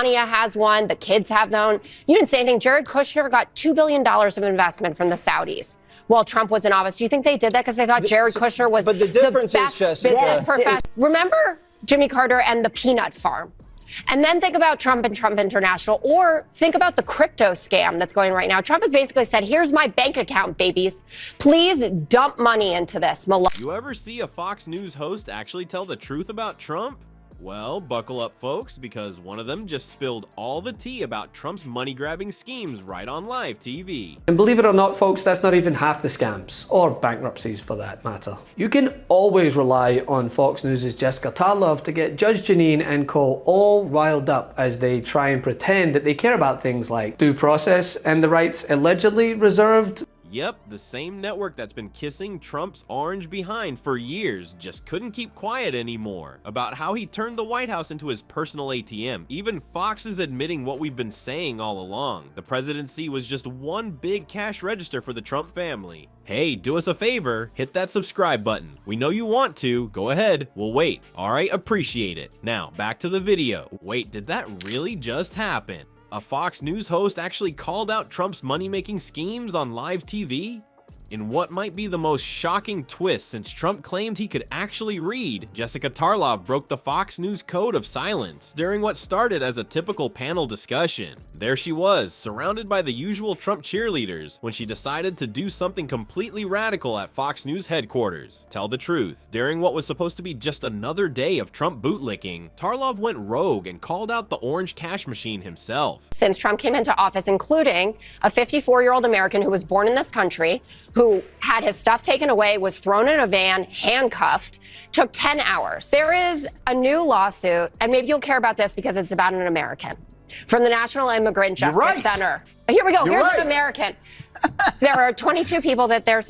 Melania has one. The kids have their own. You didn't say anything. Jared Kushner got $2 billion of investment from the Saudis while Trump was in office. Do you think they did that because they thought Jared Kushner was but the difference best is, Jessica, business professional? Remember Jimmy Carter and the peanut farm? And then think about Trump and Trump International, or think about the crypto scam that's going right now. Trump has basically said, here's my bank account, babies. Please dump money into this. You ever see a Fox News host actually tell the truth about Trump? Well, buckle up, folks, because one of them just spilled all the tea about Trump's money-grabbing schemes right on live TV. And believe it or not, folks, that's not even half the scams, or bankruptcies for that matter. You can always rely on Fox News' Jessica Tarlov to get Judge Jeanine and co. all riled up as they try and pretend that they care about things like due process and the rights allegedly reserved. Yep, the same network that's been kissing Trump's orange behind for years just couldn't keep quiet anymore about how he turned the White House into his personal ATM. Even Fox is admitting what we've been saying all along. The presidency was just one big cash register for the Trump family. Hey, do us a favor, hit that subscribe button. We know you want to, go ahead, we'll wait. Alright, appreciate it. Now, back to the video. Wait, did that really just happen? A Fox News host actually called out Trump's money-making schemes on live TV? In what might be the most shocking twist since Trump claimed he could actually read, Jessica Tarlov broke the Fox News code of silence during what started as a typical panel discussion. There she was, surrounded by the usual Trump cheerleaders, when she decided to do something completely radical at Fox News headquarters. Tell the truth, during what was supposed to be just another day of Trump bootlicking, Tarlov went rogue and called out the orange cash machine himself. Since Trump came into office, including a 54-year-old American who was born in this country, who had his stuff taken away, was thrown in a van, handcuffed, took 10 hours. There is a new lawsuit, and maybe you'll care about this because it's about an American, from the National Immigrant Justice Center. Here we go. Here's an American. There are 22 people that they're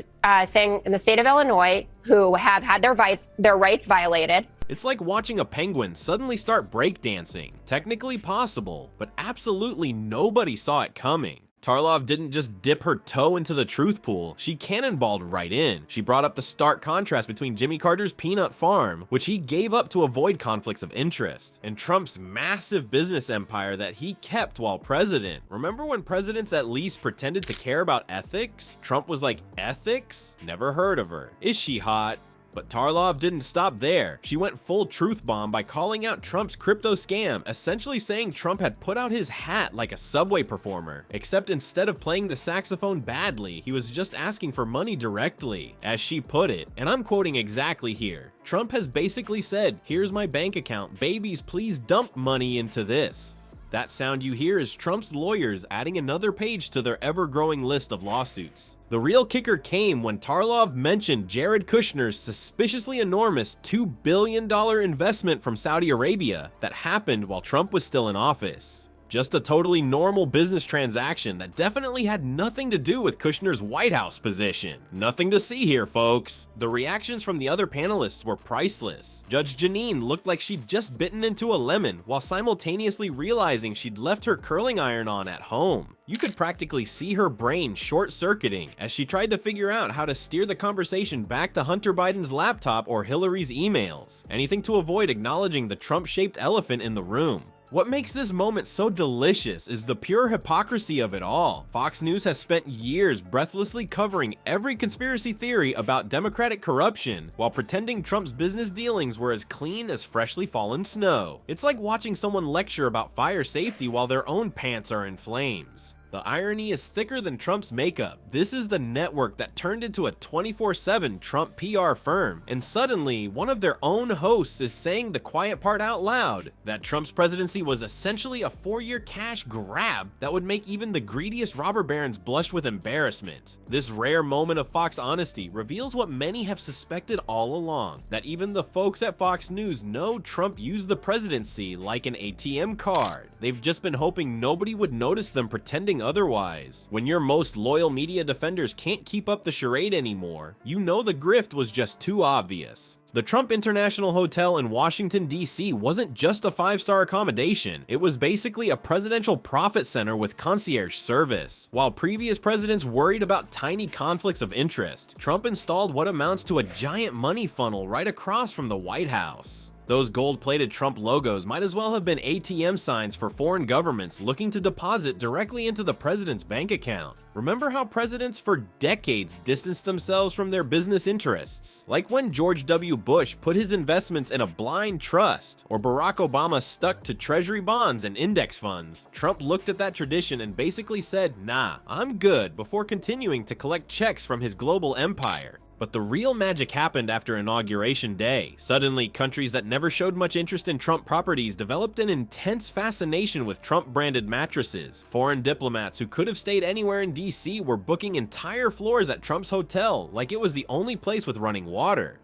saying in the state of Illinois who have had their rights violated. It's like watching a penguin suddenly start breakdancing. Technically possible, but absolutely nobody saw it coming. Tarlov didn't just dip her toe into the truth pool, she cannonballed right in. She brought up the stark contrast between Jimmy Carter's peanut farm, which he gave up to avoid conflicts of interest, and Trump's massive business empire that he kept while president. Remember when presidents at least pretended to care about ethics? Trump was like, ethics? Never heard of her. Is she hot? But Tarlov didn't stop there. She went full truth bomb by calling out Trump's crypto scam, essentially saying Trump had put out his hat like a subway performer, except instead of playing the saxophone badly, he was just asking for money directly. As she put it, and I'm quoting exactly here, Trump has basically said, here's my bank account, babies please dump money into this. That sound you hear is Trump's lawyers adding another page to their ever-growing list of lawsuits. The real kicker came when Tarlov mentioned Jared Kushner's suspiciously enormous $2 billion investment from Saudi Arabia that happened while Trump was still in office. Just a totally normal business transaction that definitely had nothing to do with Kushner's White House position. Nothing to see here, folks. The reactions from the other panelists were priceless. Judge Jeanine looked like she'd just bitten into a lemon while simultaneously realizing she'd left her curling iron on at home. You could practically see her brain short-circuiting as she tried to figure out how to steer the conversation back to Hunter Biden's laptop or Hillary's emails. Anything to avoid acknowledging the Trump-shaped elephant in the room. What makes this moment so delicious is the pure hypocrisy of it all. Fox News has spent years breathlessly covering every conspiracy theory about Democratic corruption while pretending Trump's business dealings were as clean as freshly fallen snow. It's like watching someone lecture about fire safety while their own pants are in flames. The irony is thicker than Trump's makeup. This is the network that turned into a 24/7 Trump PR firm, and suddenly one of their own hosts is saying the quiet part out loud, that Trump's presidency was essentially a 4-year cash grab that would make even the greediest robber barons blush with embarrassment. This rare moment of Fox honesty reveals what many have suspected all along, that even the folks at Fox News know Trump used the presidency like an ATM card. They've just been hoping nobody would notice them pretending otherwise. When your most loyal media defenders can't keep up the charade anymore, you know the grift was just too obvious. The Trump International Hotel in Washington, D.C. wasn't just a 5-star accommodation, it was basically a presidential profit center with concierge service. While previous presidents worried about tiny conflicts of interest, Trump installed what amounts to a giant money funnel right across from the White House. Those gold-plated Trump logos might as well have been ATM signs for foreign governments looking to deposit directly into the president's bank account. Remember how presidents for decades distanced themselves from their business interests? Like when George W. Bush put his investments in a blind trust, or Barack Obama stuck to treasury bonds and index funds. Trump looked at that tradition and basically said, "Nah, I'm good," before continuing to collect checks from his global empire. But the real magic happened after Inauguration Day. Suddenly, countries that never showed much interest in Trump properties developed an intense fascination with Trump-branded mattresses. Foreign diplomats who could have stayed anywhere in DC were booking entire floors at Trump's hotel like it was the only place with running water.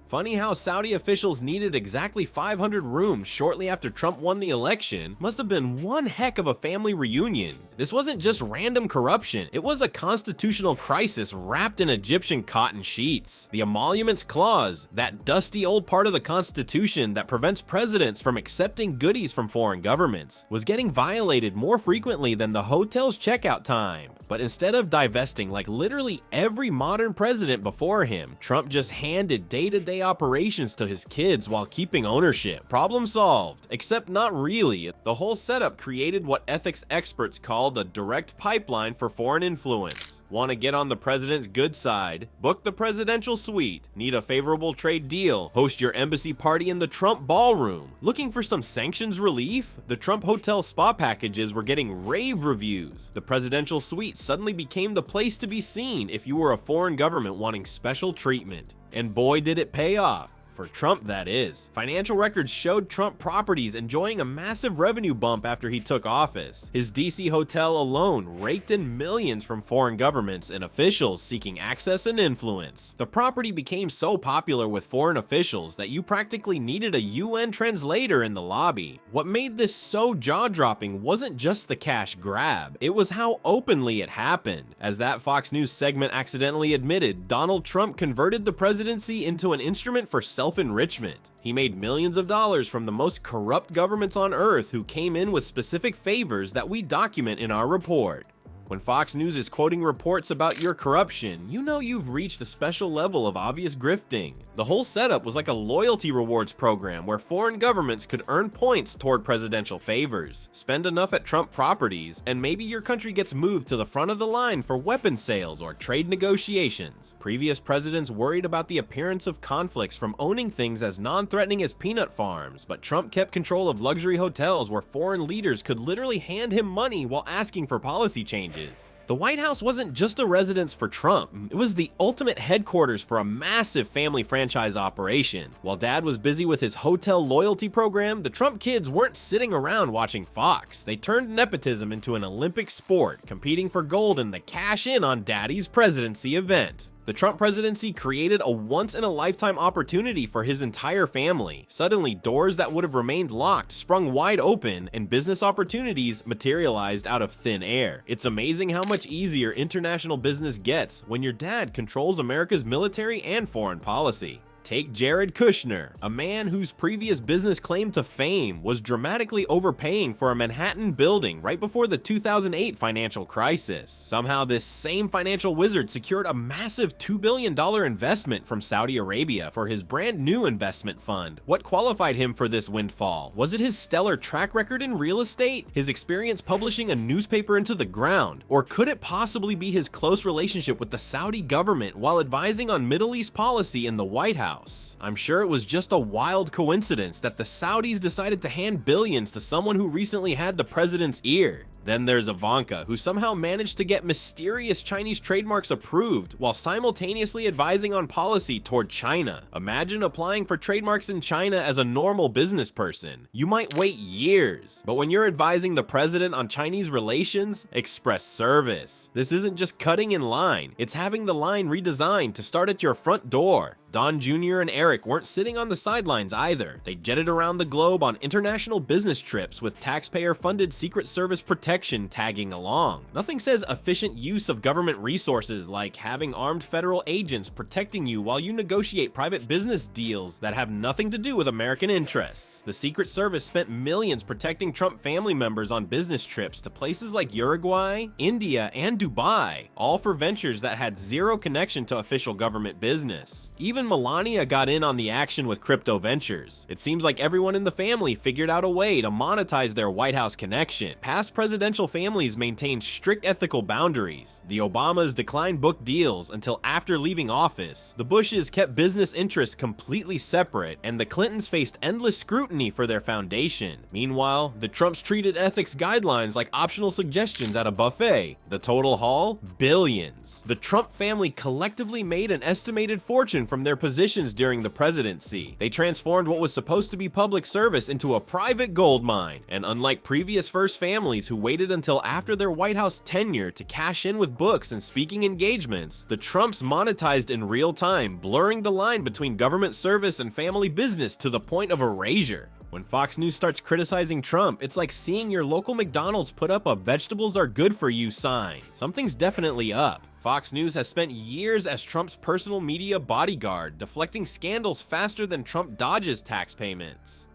Funny how Saudi officials needed exactly 500 rooms shortly after Trump won the election. Must have been one heck of a family reunion. This wasn't just random corruption, it was a constitutional crisis wrapped in Egyptian cotton sheets. The Emoluments Clause, that dusty old part of the Constitution that prevents presidents from accepting goodies from foreign governments, was getting violated more frequently than the hotel's checkout time. But instead of divesting like literally every modern president before him, Trump just handed day-to-day operations to his kids while keeping ownership. Problem solved, except not really. The whole setup created what ethics experts called a direct pipeline for foreign influence. Want to get on the president's good side? Book the presidential suite. Need a favorable trade deal? Host your embassy party in the Trump ballroom. Looking for some sanctions relief? The Trump hotel spa packages were getting rave reviews. The presidential suite suddenly became the place to be seen if you were a foreign government wanting special treatment. And boy did it pay off. For Trump, that is. Financial records showed Trump properties enjoying a massive revenue bump after he took office. His DC hotel alone raked in millions from foreign governments and officials seeking access and influence. The property became so popular with foreign officials that you practically needed a UN translator in the lobby. What made this so jaw-dropping wasn't just the cash grab, it was how openly it happened. As that Fox News segment accidentally admitted, Donald Trump converted the presidency into an instrument for self-enrichment. He made millions of dollars from the most corrupt governments on earth who came in with specific favors that we document in our report. When Fox News is quoting reports about your corruption, you know you've reached a special level of obvious grifting. The whole setup was like a loyalty rewards program where foreign governments could earn points toward presidential favors. Spend enough at Trump properties, and maybe your country gets moved to the front of the line for weapons sales or trade negotiations. Previous presidents worried about the appearance of conflicts from owning things as non-threatening as peanut farms, but Trump kept control of luxury hotels where foreign leaders could literally hand him money while asking for policy changes. The White House wasn't just a residence for Trump, it was the ultimate headquarters for a massive family franchise operation. While Dad was busy with his hotel loyalty program, the Trump kids weren't sitting around watching Fox. They turned nepotism into an Olympic sport, competing for gold in the Cash In on Daddy's Presidency event. The Trump presidency created a once-in-a-lifetime opportunity for his entire family. Suddenly, doors that would have remained locked sprung wide open, and business opportunities materialized out of thin air. It's amazing how much easier international business gets when your dad controls America's military and foreign policy. Take Jared Kushner, a man whose previous business claim to fame was dramatically overpaying for a Manhattan building right before the 2008 financial crisis. Somehow this same financial wizard secured a massive $2 billion investment from Saudi Arabia for his brand new investment fund. What qualified him for this windfall? Was it his stellar track record in real estate? His experience publishing a newspaper into the ground? Or could it possibly be his close relationship with the Saudi government while advising on Middle East policy in the White House? I'm sure it was just a wild coincidence that the Saudis decided to hand billions to someone who recently had the president's ear. Then there's Ivanka, who somehow managed to get mysterious Chinese trademarks approved while simultaneously advising on policy toward China. Imagine applying for trademarks in China as a normal business person. You might wait years, but when you're advising the president on Chinese relations, express service. This isn't just cutting in line, it's having the line redesigned to start at your front door. Don Jr. and Eric weren't sitting on the sidelines either. They jetted around the globe on international business trips with taxpayer-funded Secret Service protection tagging along. Nothing says efficient use of government resources like having armed federal agents protecting you while you negotiate private business deals that have nothing to do with American interests. The Secret Service spent millions protecting Trump family members on business trips to places like Uruguay, India, and Dubai, all for ventures that had zero connection to official government business. Even Even Melania got in on the action with crypto ventures. It seems like everyone in the family figured out a way to monetize their White House connection. Past presidential families maintained strict ethical boundaries. The Obamas declined book deals until after leaving office. The Bushes kept business interests completely separate, and the Clintons faced endless scrutiny for their foundation. Meanwhile, the Trumps treated ethics guidelines like optional suggestions at a buffet. The total haul? Billions. The Trump family collectively made an estimated fortune from their positions during the presidency. They transformed what was supposed to be public service into a private gold mine, and unlike previous first families who waited until after their White House tenure to cash in with books and speaking engagements, the Trumps monetized in real time, blurring the line between government service and family business to the point of erasure. When Fox News starts criticizing Trump, it's like seeing your local McDonald's put up a "vegetables are good for you" sign. Something's definitely up. Fox News has spent years as Trump's personal media bodyguard, deflecting scandals faster than Trump dodges tax payments.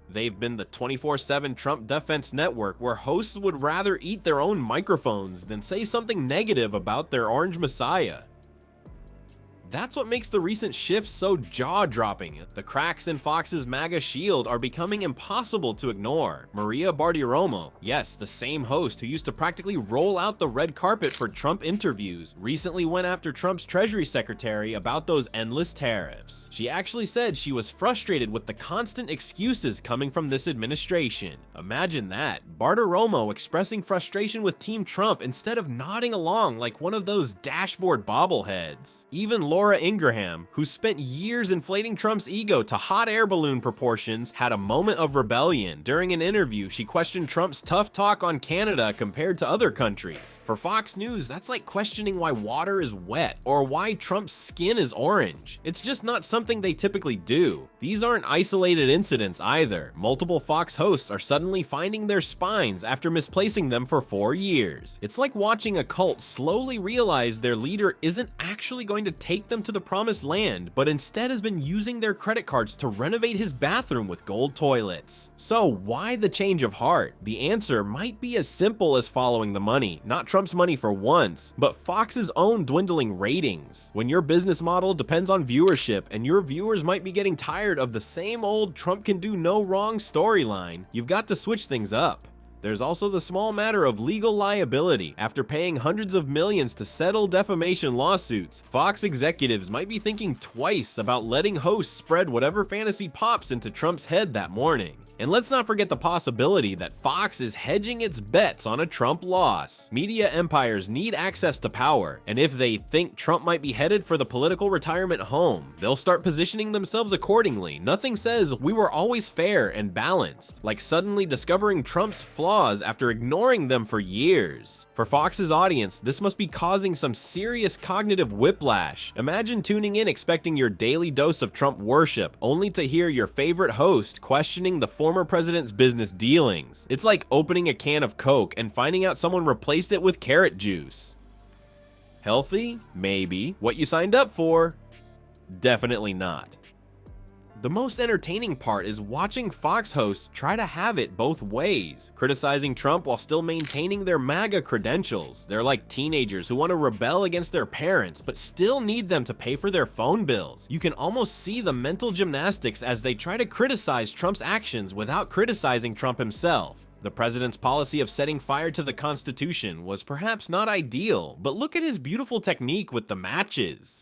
They've been the 24/7 Trump defense network where hosts would rather eat their own microphones than say something negative about their orange messiah. That's what makes the recent shifts so jaw-dropping. The cracks in Fox's MAGA shield are becoming impossible to ignore. Maria Bartiromo, yes, the same host who used to practically roll out the red carpet for Trump interviews, recently went after Trump's Treasury Secretary about those endless tariffs. She actually said she was frustrated with the constant excuses coming from this administration. Imagine that, Bartiromo expressing frustration with Team Trump instead of nodding along like one of those dashboard bobbleheads. Even Laura Ingraham, who spent years inflating Trump's ego to hot air balloon proportions, had a moment of rebellion. During an interview, she questioned Trump's tough talk on Canada compared to other countries. For Fox News, that's like questioning why water is wet or why Trump's skin is orange. It's just not something they typically do. These aren't isolated incidents either. Multiple Fox hosts are suddenly finding their spines after misplacing them for 4 years. It's like watching a cult slowly realize their leader isn't actually going to take them to the promised land, but instead has been using their credit cards to renovate his bathroom with gold toilets. So why the change of heart? The answer might be as simple as following the money. Not Trump's money for once, but Fox's own dwindling ratings. When your business model depends on viewership and your viewers might be getting tired of the same old Trump can do no wrong storyline, you've got to switch things up. There's also the small matter of legal liability. After paying hundreds of millions to settle defamation lawsuits, Fox executives might be thinking twice about letting hosts spread whatever fantasy pops into Trump's head that morning. And let's not forget the possibility that Fox is hedging its bets on a Trump loss. Media empires need access to power, and if they think Trump might be headed for the political retirement home, they'll start positioning themselves accordingly. Nothing says we were always fair and balanced, like suddenly discovering Trump's flaws after ignoring them for years. For Fox's audience, this must be causing some serious cognitive whiplash. Imagine tuning in expecting your daily dose of Trump worship, only to hear your favorite host questioning the former president's business dealings. It's like opening a can of Coke and finding out someone replaced it with carrot juice. Healthy? Maybe. What you signed up for? Definitely not. The most entertaining part is watching Fox hosts try to have it both ways, criticizing Trump while still maintaining their MAGA credentials. They're like teenagers who want to rebel against their parents but still need them to pay for their phone bills. You can almost see the mental gymnastics as they try to criticize Trump's actions without criticizing Trump himself. The president's policy of setting fire to the Constitution was perhaps not ideal, but look at his beautiful technique with the matches.